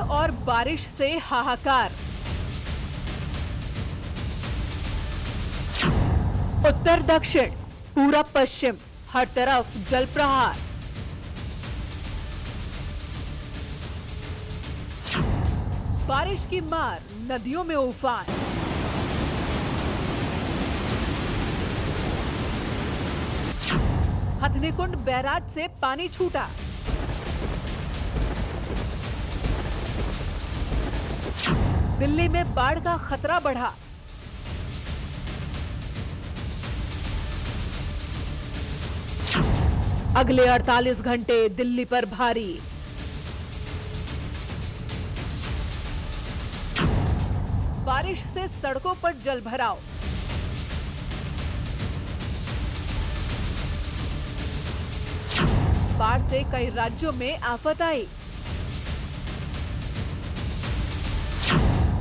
और बारिश से हाहाकार। उत्तर दक्षिण, पूरब पश्चिम, हर तरफ जल प्रहार। बारिश की मार, नदियों में उफान। हथनीकुंड बैराज से पानी छूटा। दिल्ली में बाढ़ का खतरा बढ़ा। अगले 48 घंटे दिल्ली पर भारी। बारिश से सड़कों पर जल भराव। बाढ़ से कई राज्यों में आफत आई।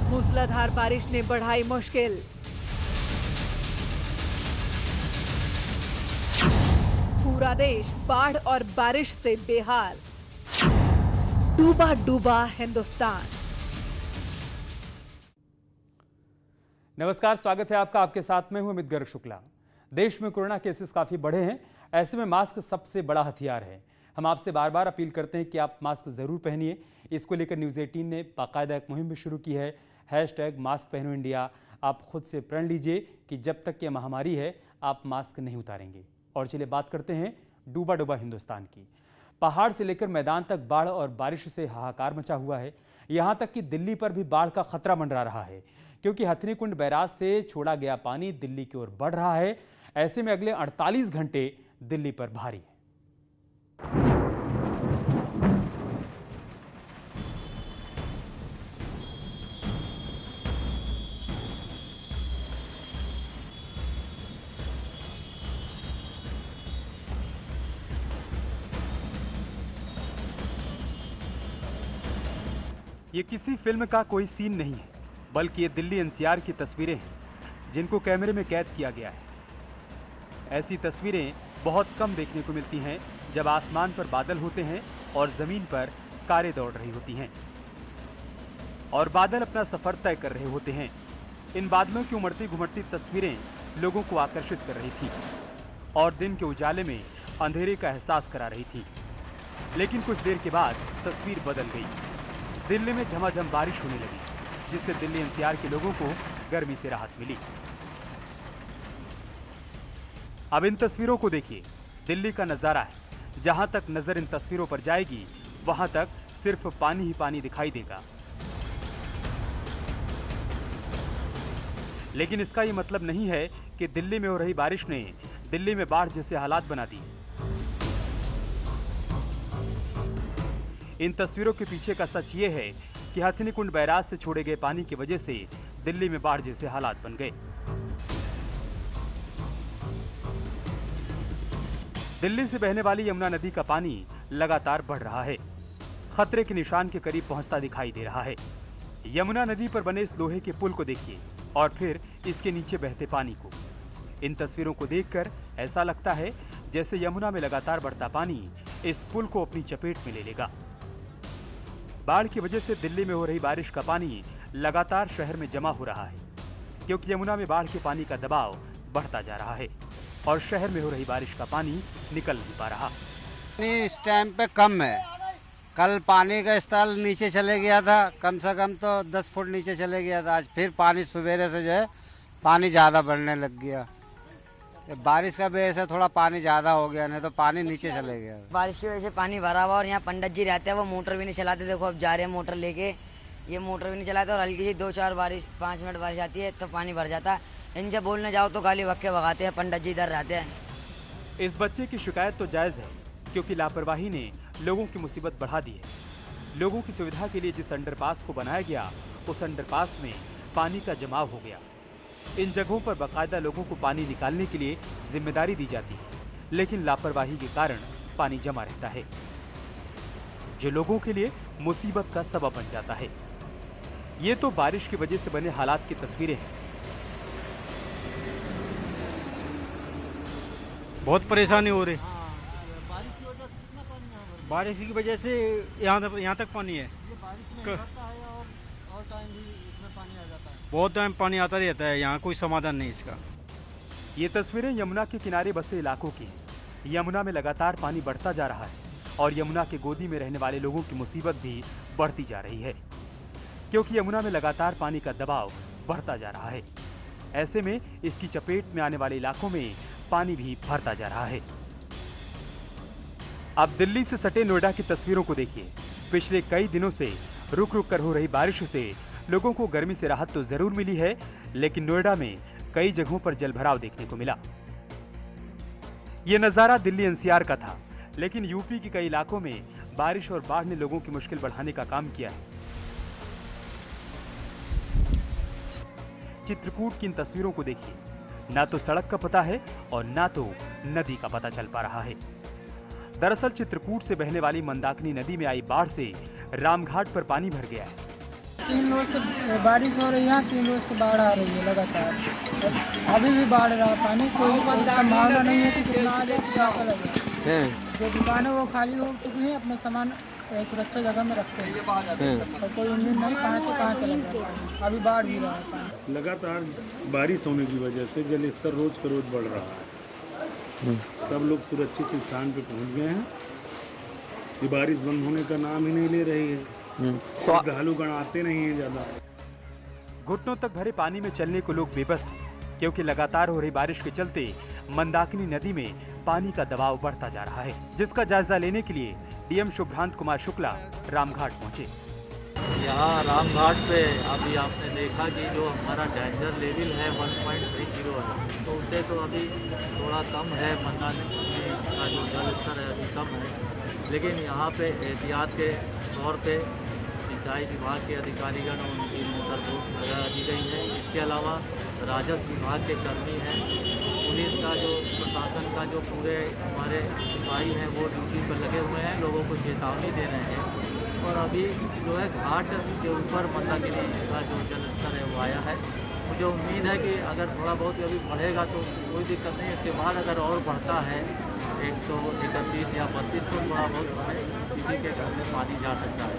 मूसलाधार बारिश ने बढ़ाई मुश्किल। पूरा देश बाढ़ और बारिश से बेहाल। डूबा डूबा हिंदुस्तान। नमस्कार, स्वागत है आपका। आपके साथ में हूं अमित गर्ग शुक्ला। देश में कोरोना केसेस काफी बढ़े हैं। ऐसे में मास्क सबसे बड़ा हथियार है। हम आपसे बार बार अपील करते हैं कि आप मास्क जरूर पहनिए। इसको लेकर न्यूज़ 18 ने बाकायदा एक मुहिम भी शुरू की है। #मास्क पहनो इंडिया। आप खुद से प्रण लीजिए कि जब तक ये महामारी है आप मास्क नहीं उतारेंगे। और चलिए बात करते हैं डूबा डूबा हिंदुस्तान की। पहाड़ से लेकर मैदान तक बाढ़ और बारिश से हाहाकार मचा हुआ है। यहां तक कि दिल्ली पर भी बाढ़ का खतरा मंडरा रहा है, क्योंकि हथनीकुंड बैराज से छोड़ा गया पानी दिल्ली की ओर बढ़ रहा है। ऐसे में अगले 48 घंटे दिल्ली पर भारी है। ये किसी फिल्म का कोई सीन नहीं है, बल्कि ये दिल्ली एनसीआर की तस्वीरें हैं जिनको कैमरे में कैद किया गया है। ऐसी तस्वीरें बहुत कम देखने को मिलती हैं जब आसमान पर बादल होते हैं और जमीन पर कारें दौड़ रही होती हैं और बादल अपना सफर तय कर रहे होते हैं। इन बादलों की उमड़ती घुमड़ती तस्वीरें लोगों को आकर्षित कर रही थी और दिन के उजाले में अंधेरे का एहसास करा रही थी। लेकिन कुछ देर के बाद तस्वीर बदल गई। दिल्ली में झमाझम बारिश होने लगी, जिससे दिल्ली एनसीआर के लोगों को गर्मी से राहत मिली। अब इन तस्वीरों को देखिए। दिल्ली का नजारा है। जहां तक नजर इन तस्वीरों पर जाएगी वहां तक सिर्फ पानी ही पानी दिखाई देगा। लेकिन इसका ये मतलब नहीं है कि दिल्ली में हो रही बारिश ने दिल्ली में बाढ़ जैसे हालात बना दिए। इन तस्वीरों के पीछे का सच ये है कि हथनीकुंड बैराज से छोड़े गए पानी की वजह से दिल्ली में बाढ़ जैसे हालात बन गए। दिल्ली से बहने वाली यमुना नदी का पानी लगातार बढ़ रहा है। खतरे के निशान के करीब पहुंचता दिखाई दे रहा है। यमुना नदी पर बने इस लोहे के पुल को देखिए और फिर इसके नीचे बहते पानी को। इन तस्वीरों को देखकर ऐसा लगता है जैसे यमुना में लगातार बढ़ता पानी इस पुल को अपनी चपेट में ले लेगा। बाढ़ की वजह से दिल्ली में हो रही बारिश का पानी लगातार शहर में जमा हो रहा है, क्योंकि यमुना में बाढ़ के पानी का दबाव बढ़ता जा रहा है और शहर में हो रही बारिश का पानी निकल नहीं पा रहा। इस टाइम पे कम है। कल पानी का स्तर नीचे चले गया था, कम से कम तो 10 फुट नीचे चले गया था। आज फिर पानी सवेरे से जो है पानी ज़्यादा बढ़ने लग गया। बारिश का वजह से थोड़ा पानी ज़्यादा हो गया, नहीं तो पानी नीचे चले गया। बारिश की वजह से पानी भरा हुआ और यहाँ पंडित जी रहते हैं, वो मोटर भी नहीं चलाते। देखो अब जा रहे हैं मोटर लेके, ये मोटर भी नहीं चलाते और हल्की सी 5 मिनट बारिश आती है तो पानी भर जाता है। इनसे बोलने जाओ तो गाली बक्के भगाते हैं। पंडित जी इधर रहते हैं। इस बच्चे की शिकायत तो जायज़ है, क्योंकि लापरवाही ने लोगों की मुसीबत बढ़ा दी है। लोगों की सुविधा के लिए जिस अंडरपास को बनाया गया, उस अंडरपास में पानी का जमाव हो गया। इन जगहों पर बाकायदा लोगों को पानी निकालने के लिए जिम्मेदारी दी जाती है, लेकिन लापरवाही के कारण पानी जमा रहता है, जो लोगों के लिए मुसीबत का सबब बन जाता है। ये तो बारिश की वजह से बने हालात की तस्वीरें हैं। बहुत परेशानी हो रही। बारिश की वजह से यहाँ तक पानी है। बहुत टाइम पानी आता रहता है, यहाँ कोई समाधान नहीं इसका। ये तस्वीरें यमुना के किनारे बसे इलाकों की हैं। यमुना में लगातार पानी बढ़ता जा रहा है और यमुना के गोदी में रहने वाले लोगों की मुसीबत भी बढ़ती जा रही है, क्योंकि यमुना में लगातार पानी का दबाव बढ़ता जा रहा है। ऐसे में इसकी चपेट में आने वाले इलाकों में पानी भी भरता जा रहा है। अब दिल्ली से सटे नोएडा की तस्वीरों को देखिए। पिछले कई दिनों से रुक रुक कर हो रही बारिशों से लोगों को गर्मी से राहत तो जरूर मिली है, लेकिन नोएडा में कई जगहों पर जलभराव देखने को मिला। यह नजारा दिल्ली एनसीआर का था, लेकिन यूपी के कई इलाकों में बारिश और बाढ़ ने लोगों की मुश्किल बढ़ाने का काम किया है। चित्रकूट की इन तस्वीरों को देखिए। ना तो सड़क का पता है और ना तो नदी का पता चल पा रहा है। दरअसल चित्रकूट से बहने वाली मंदाकिनी नदी में आई बाढ़ से रामघाट पर पानी भर गया है। 3 रोज से बारिश हो रही है, 3 रोज से बाढ़ आ रही है लगातार। अभी भी बाढ़ रहा है पानी, कोई संभावना नहीं है कि कितना आ जाए, क्या करेगा। जो दुकानें वो खाली हो चुकी हैं, अपना सामान सुरक्षित जगह में रखते हैं और कोई उम्मीद नहीं कहाँ से कहाँ चला जाए। अभी बाढ़ भी रहा है पानी। लगातार बारिश होने की वजह से जल स्तर रोज का रोज बढ़ रहा है। सब लोग सुरक्षित स्थान पे पहुंच गए हैं। ये बारिश बंद होने का नाम ही नहीं ले रही है। श्रद्धालुगण आते नहीं है ज्यादा। घुटनों तक भरे पानी में चलने को लोग बेबस हैं, क्योंकि लगातार हो रही बारिश के चलते मंदाकिनी नदी में पानी का दबाव बढ़ता जा रहा है, जिसका जायजा लेने के लिए डीएम शुभ्रांत कुमार शुक्ला रामघाट पहुंचे। यहाँ रामघाट पे अभी आपने देखा कि जो हमारा डेंजर लेवल है 1.30 है, तो उससे तो अभी थोड़ा कम है। मंदाकिनी का जो जल स्तर है अभी कम है, लेकिन यहाँ पे एहतियात के तौर पे सिंचाई विभाग के अधिकारीगण और उनकी मोटर बोट लगा दी गई है। इसके अलावा राजस्व विभाग के कर्मी हैं, पुलिस का जो प्रशासन का जो पूरे हमारे सिपाही हैं वो ड्यूटी पर लगे हुए हैं, लोगों को चेतावनी दे रहे हैं। और अभी जो है घाट के ऊपर मंदाकिनी का जो जल स्तर है वो आया है। मुझे उम्मीद है कि अगर थोड़ा बहुत अभी बढ़ेगा तो कोई दिक्कत नहीं। इसके बाद अगर और बढ़ता है 131 या 32 तो थोड़ा बहुत किसी के घर में पानी जा सकता है।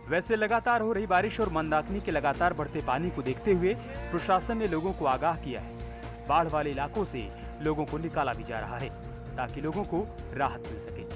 वैसे लगातार हो रही बारिश और मंदाकिनी के लगातार बढ़ते पानी को देखते हुए प्रशासन ने लोगों को आगाह किया है। बाढ़ वाले इलाकों से लोगों को निकाला भी जा रहा है, ताकि लोगों को राहत मिल सके।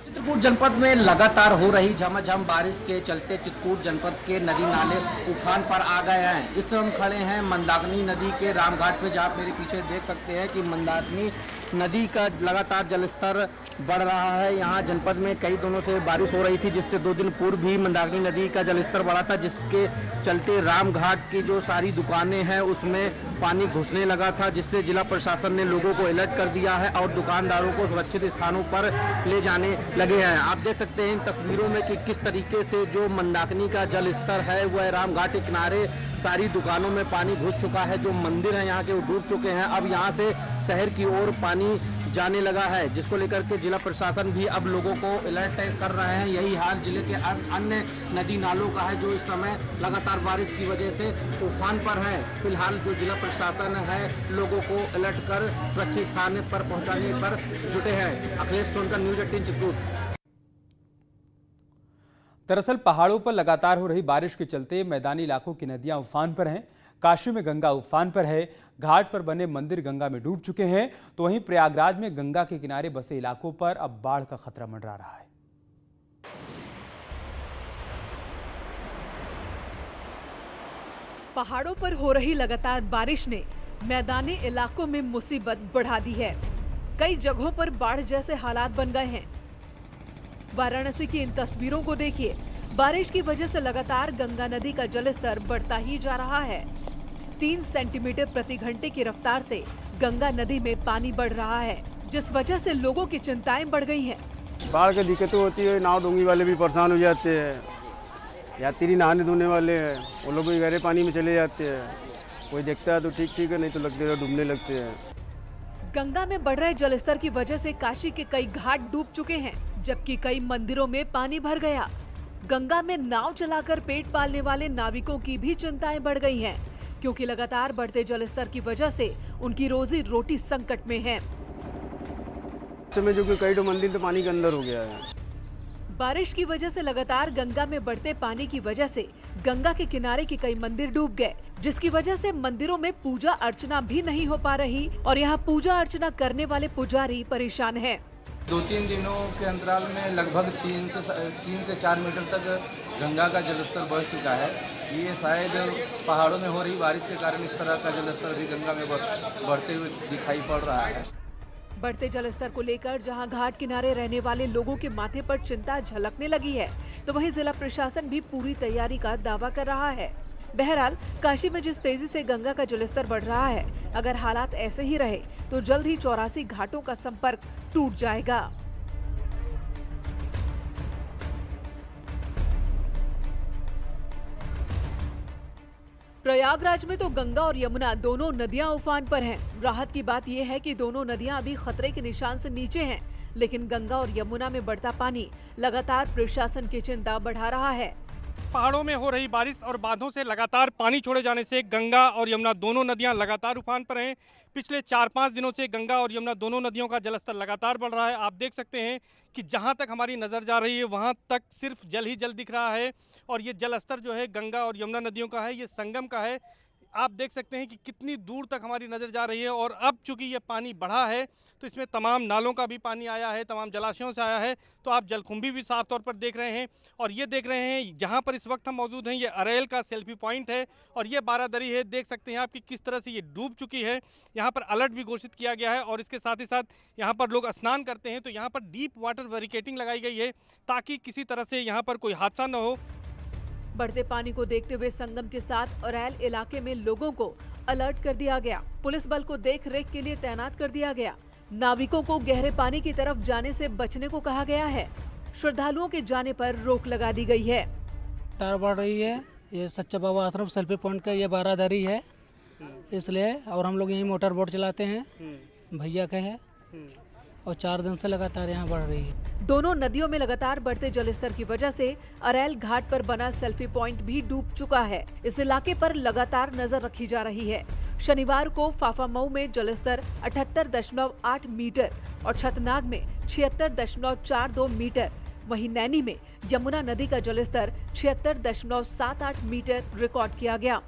चित्रकूट जनपद में लगातार हो रही झमाझम बारिश के चलते चित्रकूट जनपद के नदी नाले उफान पर आ गए हैं। इस समय हम खड़े हैं मंदाकिनी नदी के रामघाट पे, जहाँ मेरे पीछे देख सकते हैं कि मंदाकिनी नदी का लगातार जलस्तर बढ़ रहा है। यहाँ जनपद में कई दिनों से बारिश हो रही थी, जिससे 2 दिन पूर्व भी मंदाकिनी नदी का जलस्तर बढ़ा था, जिसके चलते रामघाट की जो सारी दुकानें हैं उसमें पानी घुसने लगा था, जिससे जिला प्रशासन ने लोगों को अलर्ट कर दिया है और दुकानदारों को सुरक्षित स्थानों पर ले जाने लगे हैं। आप देख सकते हैं इन तस्वीरों में कि किस तरीके से जो मंदाकिनी का जल स्तर है वह रामघाट के किनारे सारी दुकानों में पानी घुस चुका है। जो मंदिर हैं यहाँ के वो डूब चुके हैं। अब यहाँ से शहर की ओर पानी जाने लगा है, जिसको लेकर के जिला प्रशासन भी अब लोगों को अलर्ट कर रहे हैं। यही हाल जिले के अन्य नदी नालों का है, जो इस समय लगातार बारिश की वजह से उफान पर है। फिलहाल जो जिला प्रशासन है लोगों को अलर्ट कर सुरक्षित स्थान पर पहुंचाने पर जुटे हैं। अखिलेश सोनकर, न्यूज 18 चित्रकूट। दरअसल पहाड़ों पर लगातार हो रही बारिश के चलते मैदानी इलाकों की नदियां उफान पर हैं। काशी में गंगा उफान पर है, घाट पर बने मंदिर गंगा में डूब चुके हैं, तो वहीं प्रयागराज में गंगा के किनारे बसे इलाकों पर अब बाढ़ का खतरा मंडरा रहा है। पहाड़ों पर हो रही लगातार बारिश ने मैदानी इलाकों में मुसीबत बढ़ा दी है। कई जगहों पर बाढ़ जैसे हालात बन गए हैं। वाराणसी की इन तस्वीरों को देखिए। बारिश की वजह से लगातार गंगा नदी का जलस्तर बढ़ता ही जा रहा है। 3 सेंटीमीटर प्रति घंटे की रफ्तार से गंगा नदी में पानी बढ़ रहा है, जिस वजह से लोगों की चिंताएं बढ़ गई हैं। बाढ़ की दिक्कतें होती है, नाव डोंगी वाले भी परेशान हो जाते हैं, यात्री नहाने धोने वाले हैं वो लोग भी गहरे पानी में चले जाते हैं। कोई देखता है तो ठीक है, नहीं तो लगते हैं डूबने लगते हैं। गंगा में बढ़ रहे जलस्तर की वजह से काशी के कई घाट डूब चुके हैं, जबकि कई मंदिरों में पानी भर गया। गंगा में नाव चलाकर पेट पालने वाले नाविकों की भी चिंताएं बढ़ गई हैं, क्योंकि लगातार बढ़ते जलस्तर की वजह से उनकी रोजी रोटी संकट में है। समय जो कि कई तो मंदिर तो पानी के अंदर हो गया है। बारिश की वजह से लगातार गंगा में बढ़ते पानी की वजह से गंगा के किनारे के कई मंदिर डूब गए, जिसकी वजह से मंदिरों में पूजा अर्चना भी नहीं हो पा रही और यहाँ पूजा अर्चना करने वाले पुजारी परेशान हैं। 2-3 दिनों के अंतराल में लगभग 3 से 4 मीटर तक गंगा का जलस्तर बढ़ चुका है। ये शायद पहाड़ों में हो रही बारिश के कारण इस तरह का जलस्तर भी गंगा में बढ़ते हुए दिखाई पड़ रहा है। बढ़ते जलस्तर को लेकर जहां घाट किनारे रहने वाले लोगों के माथे पर चिंता झलकने लगी है, तो वहीं जिला प्रशासन भी पूरी तैयारी का दावा कर रहा है। बहरहाल काशी में जिस तेजी से गंगा का जलस्तर बढ़ रहा है, अगर हालात ऐसे ही रहे तो जल्द ही 84 घाटों का संपर्क टूट जाएगा। प्रयागराज में तो गंगा और यमुना दोनों नदियां उफान पर हैं। राहत की बात यह है कि दोनों नदियां अभी खतरे के निशान से नीचे हैं, लेकिन गंगा और यमुना में बढ़ता पानी लगातार प्रशासन की चिंता बढ़ा रहा है। पहाड़ों में हो रही बारिश और बांधों से लगातार पानी छोड़े जाने से गंगा और यमुना दोनों नदियां लगातार उफान पर हैं। पिछले 4-5 दिनों से गंगा और यमुना दोनों नदियों का जलस्तर लगातार बढ़ रहा है। आप देख सकते हैं कि जहां तक हमारी नज़र जा रही है वहां तक सिर्फ जल ही जल दिख रहा है और ये जलस्तर जो है गंगा और यमुना नदियों का है, ये संगम का है। आप देख सकते हैं कि कितनी दूर तक हमारी नज़र जा रही है और अब चूंकि ये पानी बढ़ा है तो इसमें तमाम नालों का भी पानी आया है, तमाम जलाशयों से आया है, तो आप जलकुंभी भी साफ तौर पर देख रहे हैं। और ये देख रहे हैं जहां पर इस वक्त हम मौजूद हैं, ये अरेल का सेल्फी पॉइंट है और ये बारादरी है। देख सकते हैं आप कि किस तरह से ये डूब चुकी है। यहाँ पर अलर्ट भी घोषित किया गया है और इसके साथ ही साथ यहाँ पर लोग स्नान करते हैं तो यहाँ पर डीप वाटर बैरिकेडिंग लगाई गई है ताकि किसी तरह से यहाँ पर कोई हादसा न हो। बढ़ते पानी को देखते हुए संगम के साथ अरैल इलाके में लोगों को अलर्ट कर दिया गया। पुलिस बल को देख रेख के लिए तैनात कर दिया गया। नाविकों को गहरे पानी की तरफ जाने से बचने को कहा गया है। श्रद्धालुओं के जाने पर रोक लगा दी गई है। तार बढ़ रही है, ये सच्चा बाबा आश्रम सेल्फी पॉइंट का ये बारादरी है, इसलिए और हम लोग यहीं मोटर बोट चलाते हैं, भैया के हैं और 4 दिन से लगातार यहाँ बढ़ रही है। दोनों नदियों में लगातार बढ़ते जलस्तर की वजह से अरैल घाट पर बना सेल्फी पॉइंट भी डूब चुका है। इस इलाके पर लगातार नजर रखी जा रही है। शनिवार को फाफामऊ में जलस्तर 78.8 मीटर और छतनाग में 76.42 मीटर, वहीं नैनी में यमुना नदी का जलस्तर 76.78 मीटर रिकॉर्ड किया गया।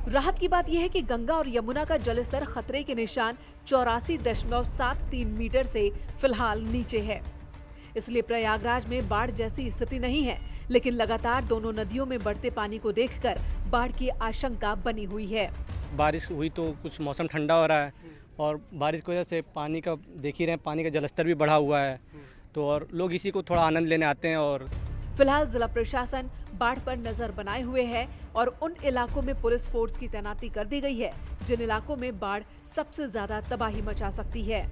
राहत की बात यह है कि गंगा और यमुना का जलस्तर खतरे के निशान 84.73 मीटर से फिलहाल नीचे है। इसलिए प्रयागराज में बाढ़ जैसी स्थिति नहीं है, लेकिन लगातार दोनों नदियों में बढ़ते पानी को देखकर बाढ़ की आशंका बनी हुई है। बारिश हुई तो कुछ मौसम ठंडा हो रहा है और बारिश की वजह से पानी का देख ही रहे हैं, पानी का जलस्तर भी बढ़ा हुआ है, तो और लोग इसी को थोड़ा आनंद लेने आते हैं। और फिलहाल जिला प्रशासन बाढ़ पर नजर बनाए हुए है और उन इलाकों में पुलिस फोर्स की तैनाती कर दी गई है जिन इलाकों में बाढ़ सबसे ज्यादा तबाही मचा सकती है।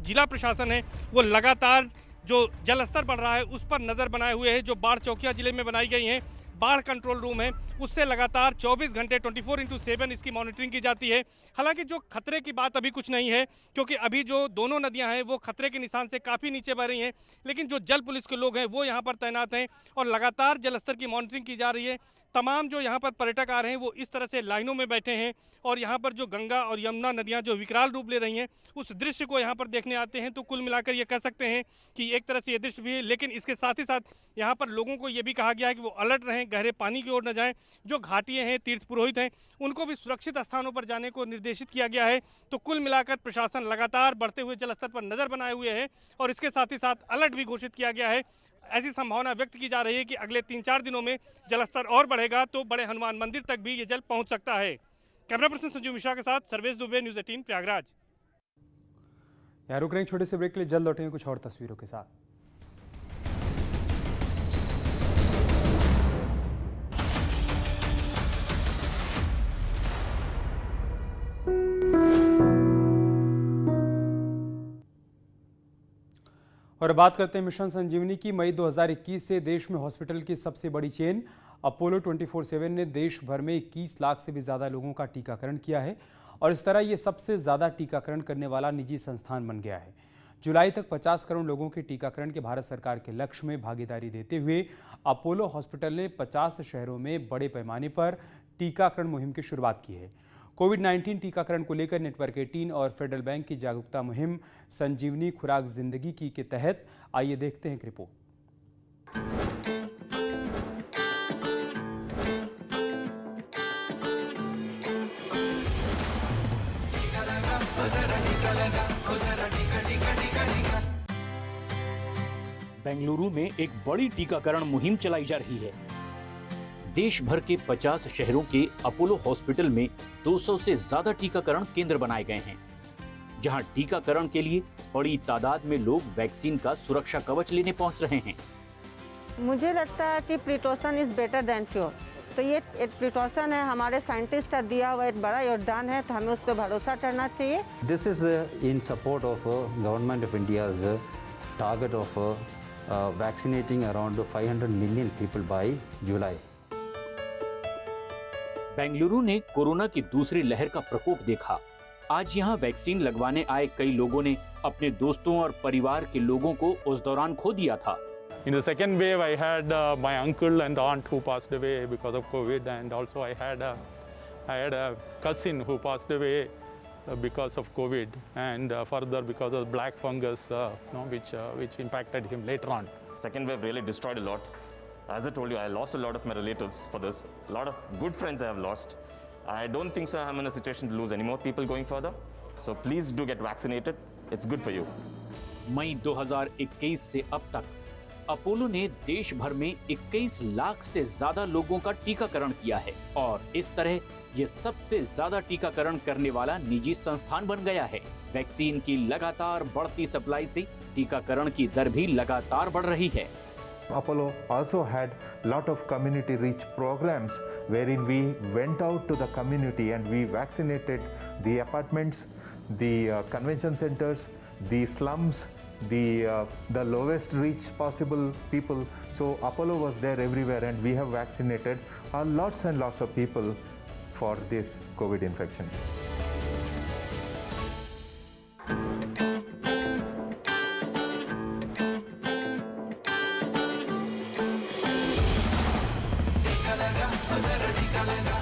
जिला प्रशासन है वो लगातार जो जलस्तर बढ़ रहा है उस पर नजर बनाए हुए है। जो बाढ़ चौकियां जिले में बनाई गई हैं, बाढ़ कंट्रोल रूम है, उससे लगातार 24 घंटे 24/7 इसकी मॉनिटरिंग की जाती है। हालांकि जो खतरे की बात अभी कुछ नहीं है, क्योंकि अभी जो दोनों नदियां हैं वो खतरे के निशान से काफ़ी नीचे बह रही हैं, लेकिन जो जल पुलिस के लोग हैं वो यहाँ पर तैनात हैं और लगातार जलस्तर की मॉनिटरिंग की जा रही है। तमाम जो यहाँ पर पर्यटक आ रहे हैं वो इस तरह से लाइनों में बैठे हैं और यहाँ पर जो गंगा और यमुना नदियाँ जो विकराल रूप ले रही हैं उस दृश्य को यहाँ पर देखने आते हैं। तो कुल मिलाकर ये कह सकते हैं कि एक तरह से ये दृश्य भी है, लेकिन इसके साथ ही साथ यहाँ पर लोगों को ये भी कहा गया है कि वो अलर्ट रहें, गहरे पानी की ओर न जाएं। जो घाटियाँ हैं, तीर्थ पुरोहित हैं, उनको भी सुरक्षित स्थानों पर जाने को निर्देशित किया गया है। तो कुल मिलाकर प्रशासन लगातार बढ़ते हुए जलस्तर पर नज़र बनाए हुए है और इसके साथ ही साथ अलर्ट भी घोषित किया गया है। ऐसी संभावना व्यक्त की जा रही है कि अगले 3-4 दिनों में जलस्तर और बढ़ेगा तो बड़े हनुमान मंदिर तक भी ये जल पहुंच सकता है। कैमरा पर्सन संजीव मिश्रा के साथ सर्वेश दुबे, न्यूज़ 18 प्रयागराज। यहाँ रुक रहे हैं छोटे से ब्रेक के लिए, जल्द लौटेंगे कुछ और तस्वीरों के साथ। और बात करते हैं मिशन संजीवनी की। मई 2021 से देश में हॉस्पिटल की सबसे बड़ी चेन अपोलो 24/7 ने देश भर में 21 लाख से भी ज़्यादा लोगों का टीकाकरण किया है और इस तरह ये सबसे ज़्यादा टीकाकरण करने वाला निजी संस्थान बन गया है। जुलाई तक 50 करोड़ लोगों के टीकाकरण के भारत सरकार के लक्ष्य में भागीदारी देते हुए अपोलो हॉस्पिटल ने 50 शहरों में बड़े पैमाने पर टीकाकरण मुहिम की शुरुआत की है। कोविड-19 टीकाकरण को लेकर नेटवर्क 18 और फेडरल बैंक की जागरूकता मुहिम संजीवनी खुराक जिंदगी की के तहत आइए देखते हैं एक रिपोर्ट। बेंगलुरु में एक बड़ी टीकाकरण मुहिम चलाई जा रही है। देश भर के 50 शहरों के अपोलो हॉस्पिटल में 200 से ज्यादा टीकाकरण केंद्र बनाए गए हैं, जहां टीकाकरण के लिए बड़ी तादाद में लोग वैक्सीन का सुरक्षा कवच लेने पहुंच रहे हैं। मुझे लगता है कि precaution is better than cure. तो ये एक प्रिकॉशन है, हमारे साइंटिस्ट का दिया हुआ एक बड़ा योगदान है, तो हमें उस पर भरोसा करना चाहिए। This is in support of government of India's target of vaccinating around 500 million people by July. Bengaluru ने कोरोना की दूसरी लहर का प्रकोप देखा। आज यहां वैक्सीन लगवाने आए कई लोगों ने अपने दोस्तों और परिवार के लोगों को उस दौरान खो दिया था। In the second wave, I had my uncle and aunt who passed away because of COVID, and also I had a cousin who passed away because of COVID, and further because of black fungus, which impacted him later on. Second wave really destroyed a lot. As I told you, I lost a lot of my relatives for this. A lot of good friends I have lost. I don't think so I'm in a situation to lose any more people going further. So please do get vaccinated. It's good for you. मई 2021 से अब तक Apollo ने देश भर में 21 लाख से ज्यादा लोगों का टीकाकरण किया है और इस तरह ये सबसे ज्यादा टीकाकरण करने वाला निजी संस्थान बन गया है। वैक्सीन की लगातार बढ़ती सप्लाई से टीकाकरण की दर भी लगातार बढ़ रही है। Apollo also had lot of community reach programs wherein we went out to the community and we vaccinated the apartments, the convention centers, the slums, the lowest reach possible people. So Apollo was there everywhere, and we have vaccinated lots and lots of people for this COVID infection. टीका लगा,